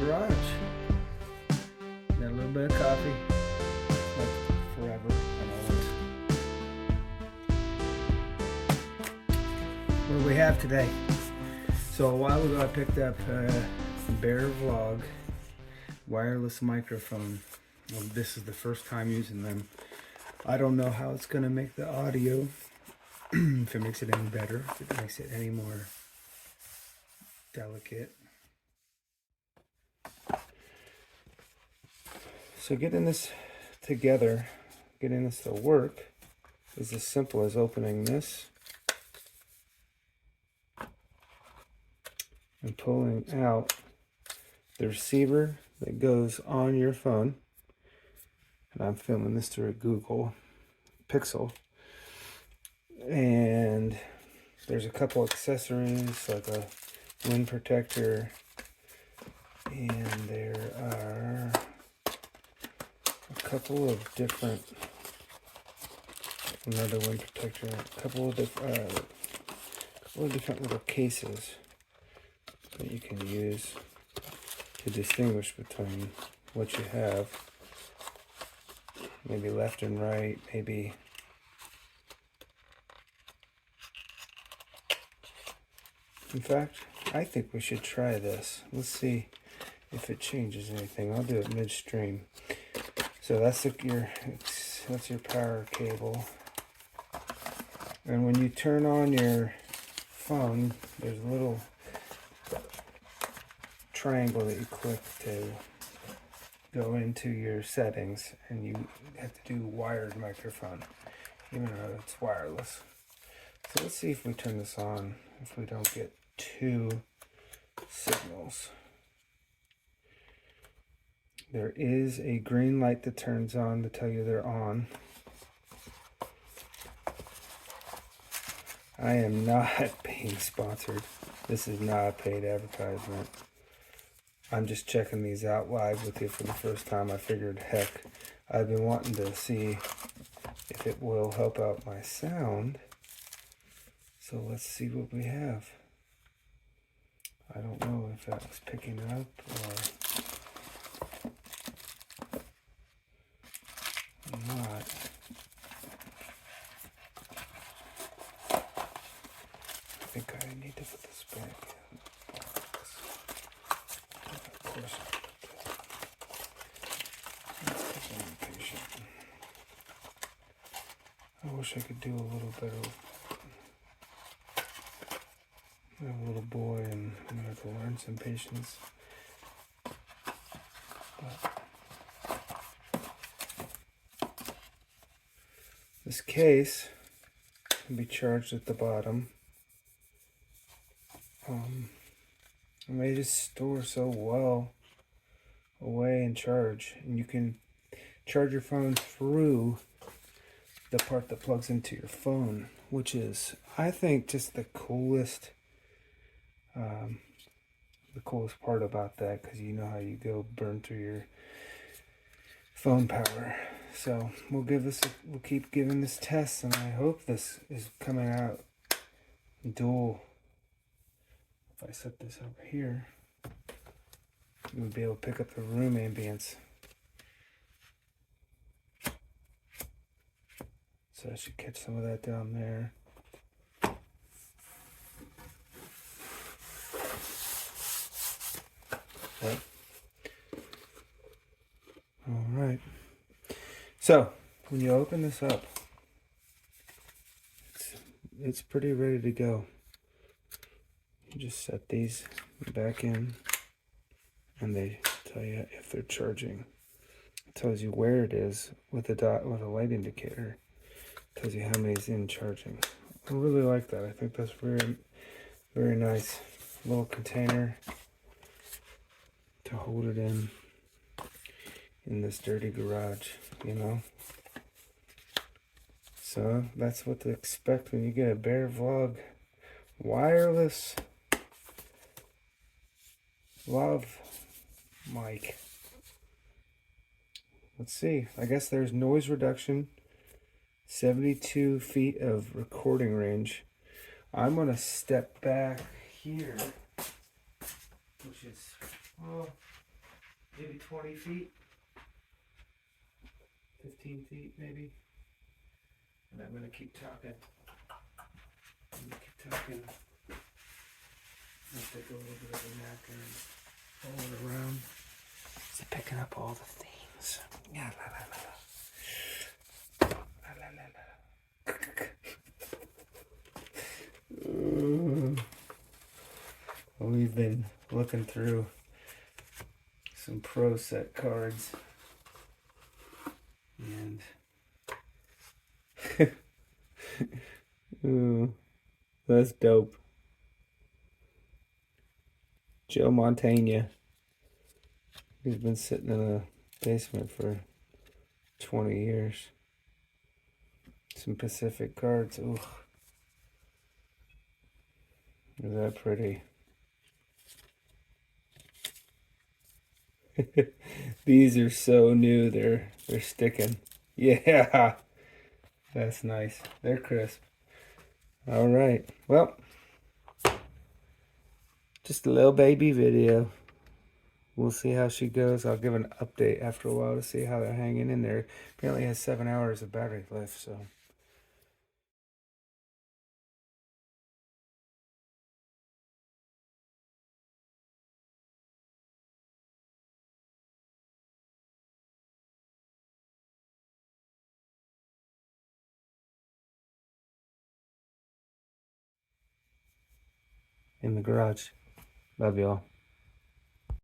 garage. Got a little bit of coffee. Like forever. What do we have today? So a while ago I picked up a Bear Vlog wireless microphone. Well, this is the first time using them. I don't know how it's going to make the audio, if it makes it any better, if it makes it any more delicate. So getting this together, getting this to work, is as simple as opening this and pulling out the receiver that goes on your phone. And I'm filming this through a Google Pixel. And there's a couple accessories like a wind protector, and there are a couple of different, another wind protector, a couple of different little cases that you can use to distinguish between what you have. Maybe left and right, maybe in fact, I think we should try this. Let's see if it changes anything. I'll do it midstream. So that's your power cable. And when you turn on your phone, there's a little triangle that you click to go into your settings, and you have to do wired microphone, even though it's wireless. So let's see if we turn this on, if we don't get two signals. There is a green light that turns on to tell you they're on. I am not being sponsored. This is not a paid advertisement. I'm just checking these out live with you for the first time. I figured, heck, I've been wanting to see if it will help out my sound. So let's see what we have. I don't know if that was picking up or not. I think I need to put this back in the box. Of course, I'm patient. I wish I could do a little better. I have a little boy, and I'm gonna have to learn some patience. But this case can be charged at the bottom. And they just store so well away and charge, and you can charge your phone through the part that plugs into your phone, which is, I think, just the coolest part about that, because you know how you go burn through your phone power. So we'll keep giving this test, and I hope this is coming out dual. If I set this over here, you would be able to pick up the room ambience. So I should catch some of that down there. Right. All right. So when you open this up, it's pretty ready to go. You just set these back in, and they tell you if they're charging. It tells you where it is with a dot, with a light indicator. It tells you how many is in charging. I really like that. I think that's very, very nice. Little container to hold it in this dirty garage, you know. So that's what to expect when you get a Bear Vlog wireless lav mic. Let's see. I guess there's noise reduction, 72 feet of recording range. I'm going to step back here, which is, well, 20 feet, 15 feet maybe. And I'm going to keep talking. I'll take a little bit of a napkin and roll it around. Is it picking up all the themes? Yeah, la la la la. La la la la. We've been looking through some pro set cards. And ooh, that's dope. Joe Montana. He's been sitting in a basement for 20 years. Some Pacific cards. Ooh. Is that pretty? These are so new, they're sticking. Yeah. That's nice. They're crisp. All right. Well, just a little baby video. We'll see how she goes. I'll give an update after a while to see how they're hanging in there. Apparently has 7 hours of battery life, so. In the garage. Love y'all.